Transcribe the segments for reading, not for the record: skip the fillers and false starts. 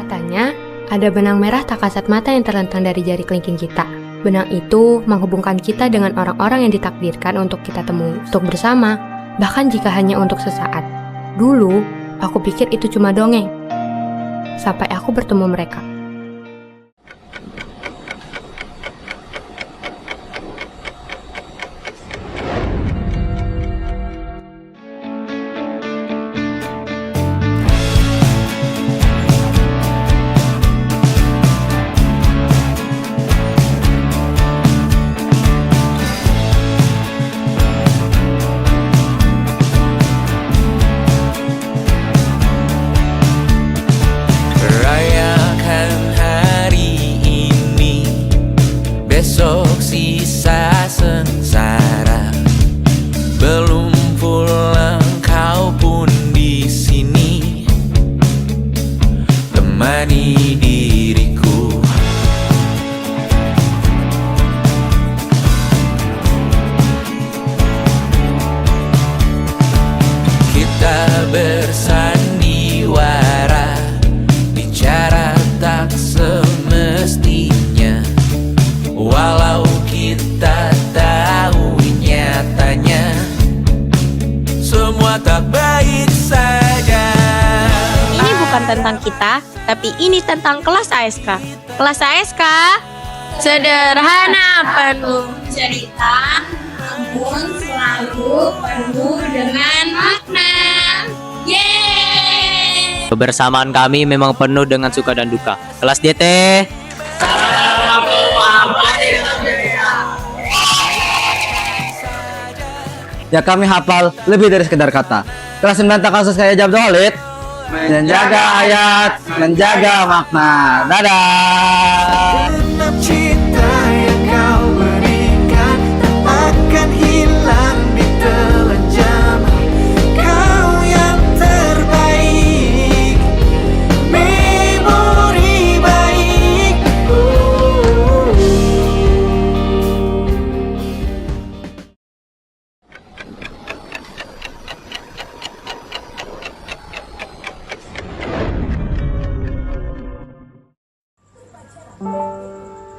Katanya, ada benang merah tak kasat mata yang terlentang dari jari kelingking kita. Benang itu menghubungkan kita dengan orang-orang yang ditakdirkan untuk kita temui untuk bersama, bahkan jika hanya untuk sesaat. Dulu, aku pikir itu cuma dongeng. Sampai aku bertemu mereka. Besok sisa sengsara, belum pulang kau pun di sini, temani diriku. Kita bersandiwara, bicara tak semestinya. Walau kita tahu nyatanya semua tak baik saja. Ini bukan tentang kita, tapi ini tentang kelas ASK. Kelas ASK sederhana, penuh cerita, namun selalu penuh dengan makna. Yeay! Kebersamaan kami memang penuh dengan suka dan duka. Kelas DT. Ya kami hafal lebih dari sekedar kata. Kelas 9 tak kasus kayak jawab Holid. Menjaga ayat, menjaga makna. Dadah. Cinta yang kau berikan akan hilang di telan zaman. Kau yang terbaik, memori baik.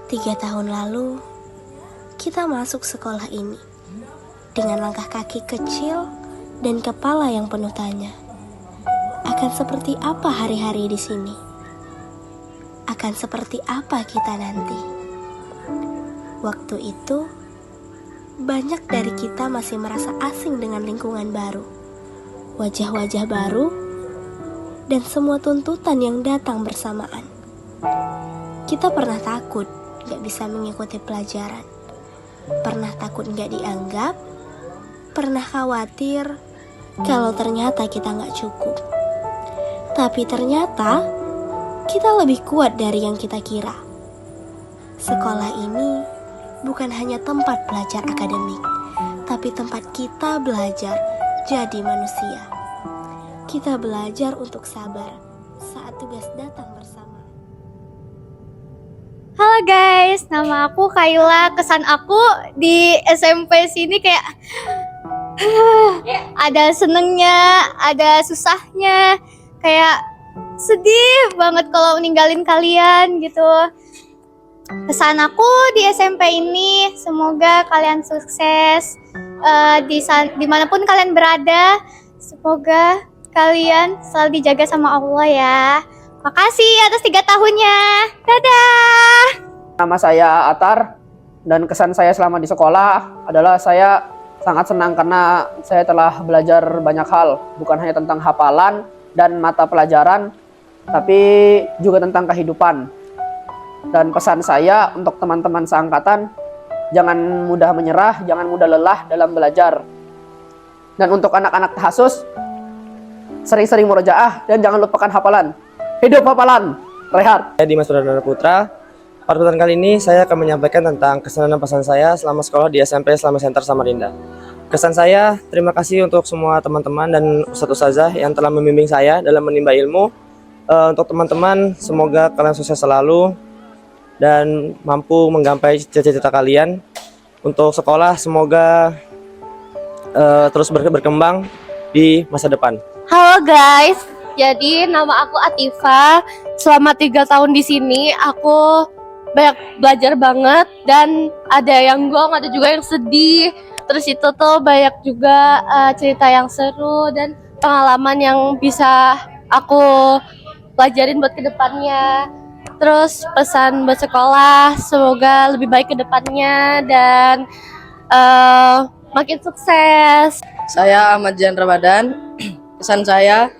3 tahun lalu, kita masuk sekolah ini dengan langkah kaki kecil dan kepala yang penuh tanya. Akan seperti apa hari-hari di sini? Akan seperti apa kita nanti? Waktu itu, banyak dari kita masih merasa asing dengan lingkungan baru, wajah-wajah baru, dan semua tuntutan yang datang bersamaan. Kita pernah takut gak bisa mengikuti pelajaran, pernah takut gak dianggap, pernah khawatir kalau ternyata kita gak cukup. Tapi ternyata kita lebih kuat dari yang kita kira. Sekolah ini bukan hanya tempat belajar akademik, tapi tempat kita belajar jadi manusia. Kita belajar untuk sabar saat tugas datang bersama. Halo guys, nama aku Kayla. Kesan aku di SMP sini kayak ada senengnya, ada susahnya, kayak sedih banget kalau ninggalin kalian gitu. Kesan aku di SMP ini, semoga kalian sukses dimanapun kalian berada. Semoga kalian selalu dijaga sama Allah ya. Makasih atas 3 tahunnya. Dadah. Nama saya Atar, dan kesan saya selama di sekolah adalah saya sangat senang karena saya telah belajar banyak hal, bukan hanya tentang hafalan dan mata pelajaran, tapi juga tentang kehidupan. Dan pesan saya untuk teman-teman seangkatan, jangan mudah menyerah, jangan mudah lelah dalam belajar. Dan untuk anak-anak tahasus, sering-sering murojaah dan jangan lupakan hafalan. Hidup hafalan, Rehat. Saya Dimas Pradana Putra. Pada kesempatan kali ini saya akan menyampaikan tentang kesan dan pesan saya selama sekolah di SMP Islamic Center Samarinda. Kesan saya, terima kasih untuk semua teman-teman dan ustadz-ustazah yang telah membimbing saya dalam menimba ilmu. Untuk teman-teman, semoga kalian sukses selalu dan mampu menggapai cita-cita kalian. Untuk sekolah, semoga terus berkembang di masa depan. Halo guys, Jadi nama aku Atifa. Selama 3 tahun di sini aku banyak belajar banget dan ada yang gong, ada juga yang sedih. Terus itu tuh banyak juga cerita yang seru dan pengalaman yang bisa aku pelajarin buat kedepannya. Terus pesan buat sekolah, semoga lebih baik kedepannya dan makin sukses. Saya Ahmad Jan Ramadan. Pesan saya,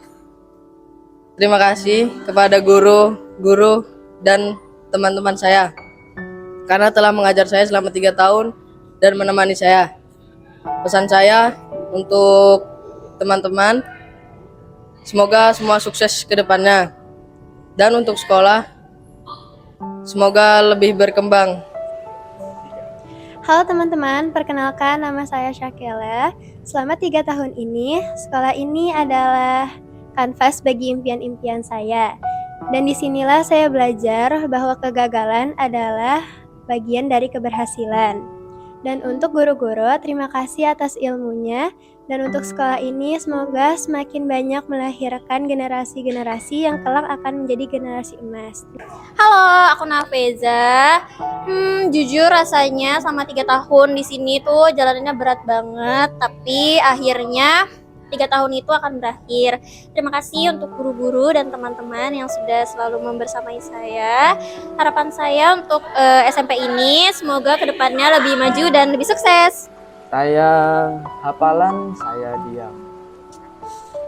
terima kasih kepada guru dan teman-teman saya karena telah mengajar saya selama 3 tahun dan menemani saya. Pesan saya untuk teman-teman, semoga semua sukses ke depannya. Dan untuk sekolah, semoga lebih berkembang. Halo teman-teman, perkenalkan nama saya Syakela. Selama 3 tahun ini, sekolah ini adalah kanvas bagi impian-impian saya. Dan disinilah saya belajar bahwa kegagalan adalah bagian dari keberhasilan. Dan untuk guru-guru, terima kasih atas ilmunya. Dan untuk sekolah ini, semoga semakin banyak melahirkan generasi-generasi yang kelak akan menjadi generasi emas. Halo, aku Nafeza. Jujur rasanya selama 3 tahun di sini tuh jalanannya berat banget, tapi akhirnya 3 tahun itu akan berakhir. Terima kasih untuk guru-guru dan teman-teman yang sudah selalu membersamai saya. Harapan saya untuk SMP ini semoga kedepannya lebih maju dan lebih sukses. Saya hafalan, saya diam.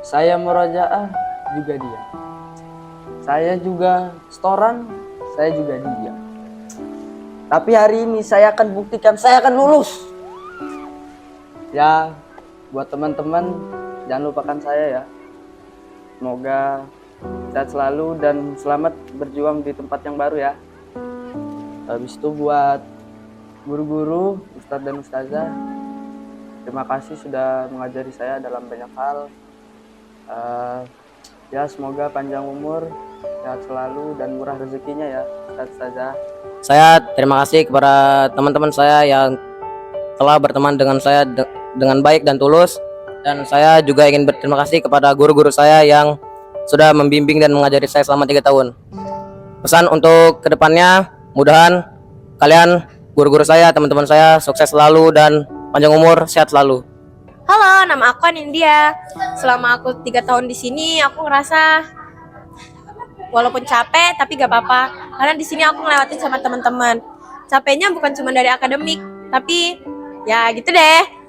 Saya murojaah, juga diam. Saya juga setoran, saya juga diam. Tapi hari ini saya akan buktikan, saya akan lulus. Ya, buat teman-teman, jangan lupakan saya ya. Semoga sehat selalu dan selamat berjuang di tempat yang baru ya. Habis itu buat guru-guru, ustadz dan ustazah, terima kasih sudah mengajari saya dalam banyak hal. Ya semoga panjang umur, sehat selalu dan murah rezekinya ya ustadz ustazah. Saya terima kasih kepada teman-teman saya yang telah berteman dengan saya dengan baik dan tulus. Dan saya juga ingin berterima kasih kepada guru-guru saya yang sudah membimbing dan mengajari saya selama 3 tahun. Pesan untuk kedepannya, mudahan kalian, guru-guru saya, teman-teman saya, sukses selalu dan panjang umur, sehat selalu. Halo, nama aku Anindya. Selama aku 3 tahun di sini, aku ngerasa walaupun capek, tapi gak apa-apa. Karena di sini aku ngelewatin sama teman-teman. Capeknya bukan cuma dari akademik, tapi ya gitu deh.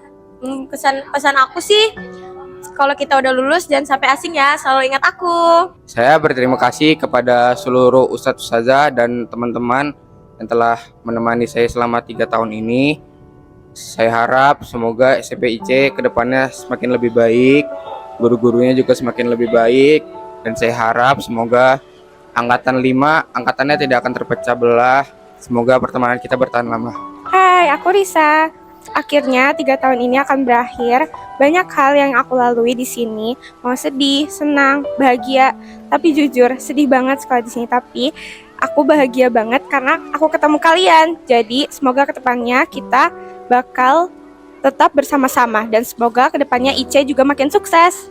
Pesan aku sih, kalau kita udah lulus jangan sampai asing ya, selalu ingat aku. Saya berterima kasih kepada seluruh ustadz ustazah dan teman-teman yang telah menemani saya selama 3 tahun ini. Saya harap semoga SMPIC kedepannya semakin lebih baik, guru-gurunya juga semakin lebih baik, dan saya harap semoga angkatan 5 angkatannya tidak akan terpecah belah. Semoga pertemanan kita bertahan lama. Hai, aku Risa. Akhirnya 3 tahun ini akan berakhir. Banyak hal yang aku lalui di sini, mau sedih, senang, bahagia. Tapi jujur, sedih banget sekolah di sini. Tapi aku bahagia banget karena aku ketemu kalian. Jadi semoga kedepannya kita bakal tetap bersama-sama dan semoga kedepannya IC juga makin sukses.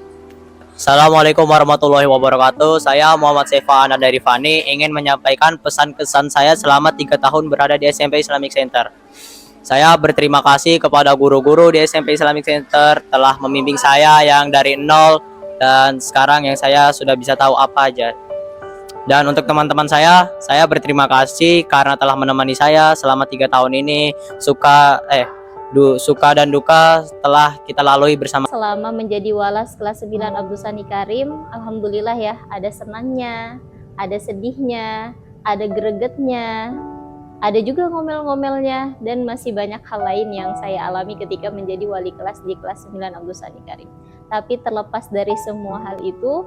Assalamualaikum warahmatullahi wabarakatuh. Saya Muhammad Sefa Ananda Rifani ingin menyampaikan pesan-kesan saya selama 3 tahun berada di SMP Islamic Center. Saya berterima kasih kepada guru-guru di SMP Islamic Center telah membimbing saya yang dari nol dan sekarang yang saya sudah bisa tahu apa aja. Dan untuk teman-teman saya berterima kasih karena telah menemani saya selama 3 tahun ini. Suka dan duka telah kita lalui bersama. Selama menjadi walas kelas 9 Abdul Sani Karim, alhamdulillah ya, ada senangnya, ada sedihnya, ada gregetnya, ada juga ngomel-ngomelnya, dan masih banyak hal lain yang saya alami ketika menjadi wali kelas di kelas 9 Abdul Sani Karim. Tapi terlepas dari semua hal itu,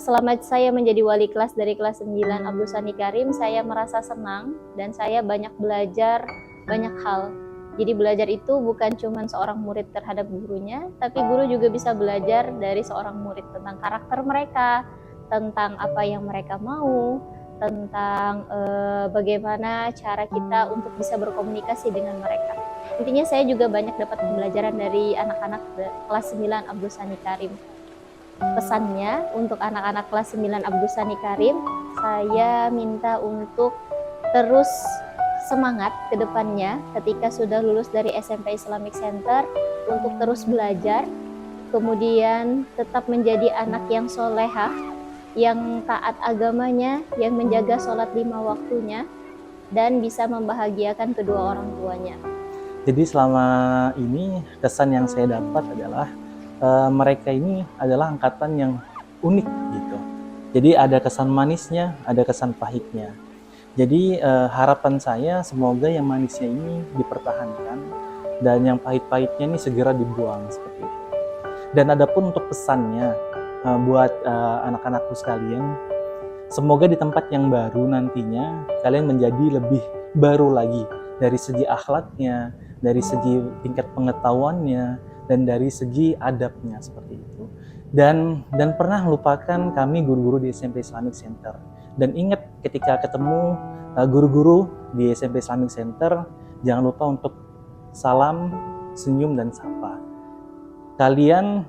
selama saya menjadi wali kelas dari kelas 9 Abdul Sani Karim, saya merasa senang dan saya banyak belajar banyak hal. Jadi belajar itu bukan cuma seorang murid terhadap gurunya, tapi guru juga bisa belajar dari seorang murid tentang karakter mereka, tentang apa yang mereka mau, tentang bagaimana cara kita untuk bisa berkomunikasi dengan mereka. Intinya saya juga banyak dapat pembelajaran dari anak-anak kelas 9 Abdul Sani Karim. pesannya untuk anak-anak kelas 9 Abdusani Karim, saya minta untuk terus semangat ke depannya ketika sudah lulus dari SMP Islamic Center, untuk terus belajar, kemudian tetap menjadi anak yang solehah, yang taat agamanya, yang menjaga sholat 5 waktunya, dan bisa membahagiakan kedua orang tuanya. Jadi selama ini kesan yang saya dapat adalah mereka ini adalah angkatan yang unik gitu. Jadi ada kesan manisnya, ada kesan pahitnya. Jadi harapan saya semoga yang manisnya ini dipertahankan dan yang pahit-pahitnya ini segera dibuang seperti itu. Dan adapun untuk pesannya buat anak-anakku sekalian, semoga di tempat yang baru nantinya kalian menjadi lebih baru lagi dari segi akhlaknya, dari segi tingkat pengetahuannya, dan dari segi adabnya seperti itu. Dan pernah lupakan kami guru-guru di SMP Islamic Center. Dan ingat ketika ketemu guru-guru di SMP Islamic Center, jangan lupa untuk salam, senyum, dan sapa. Kalian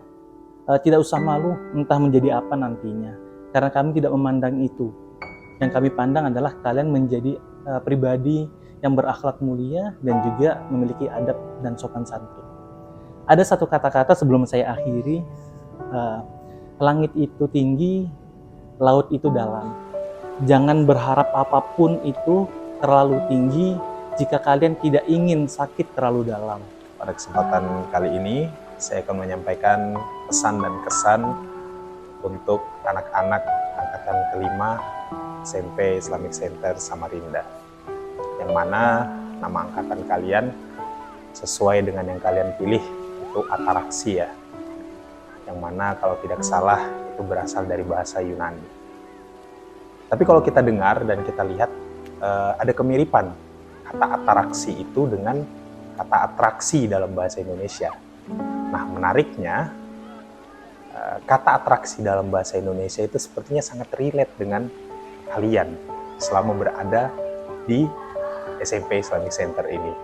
tidak usah malu entah menjadi apa nantinya, karena kami tidak memandang itu. Yang kami pandang adalah kalian menjadi pribadi yang berakhlak mulia dan juga memiliki adab dan sopan santun. Ada satu kata-kata sebelum saya akhiri, langit itu tinggi, laut itu dalam. Jangan berharap apapun itu terlalu tinggi jika kalian tidak ingin sakit terlalu dalam. Pada kesempatan kali ini, saya akan menyampaikan pesan dan kesan untuk anak-anak angkatan kelima SMP Islamic Center Samarinda. Yang mana nama angkatan kalian sesuai dengan yang kalian pilih, itu ataraksi ya. Yang mana kalau tidak salah itu berasal dari bahasa Yunani. Tapi kalau kita dengar dan kita lihat ada kemiripan kata ataraksi itu dengan kata atraksi dalam bahasa Indonesia. Nah, menariknya kata atraksi dalam bahasa Indonesia itu sepertinya sangat relate dengan kalian selama berada di SMP Islamic Center ini.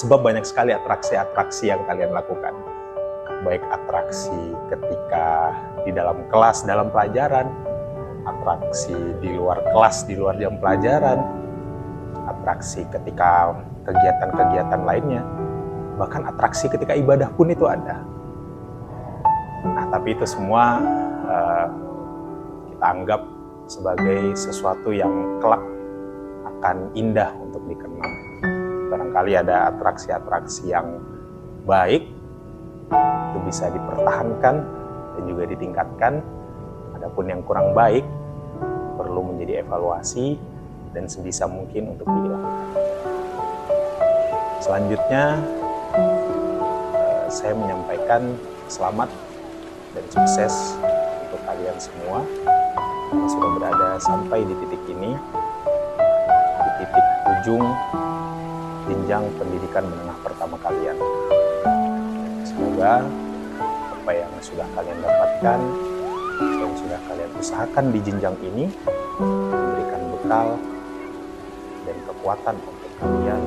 Sebab banyak sekali atraksi-atraksi yang kalian lakukan. Baik atraksi ketika di dalam kelas, dalam pelajaran, atraksi di luar kelas, di luar jam pelajaran, atraksi ketika kegiatan-kegiatan lainnya, bahkan atraksi ketika ibadah pun itu ada. Nah, tapi itu semua kita anggap sebagai sesuatu yang kelak akan indah untuk dikenang. Barangkali ada atraksi-atraksi yang baik, itu bisa dipertahankan dan juga ditingkatkan. Adapun yang kurang baik, perlu menjadi evaluasi dan sebisa mungkin untuk dihilangkan. Selanjutnya, saya menyampaikan selamat dan sukses untuk kalian semua yang sudah berada sampai di titik ini, di titik ujung jenjang pendidikan menengah pertama kalian. Semoga apa yang sudah kalian dapatkan, yang sudah kalian usahakan di jenjang ini, memberikan bekal dan kekuatan untuk kalian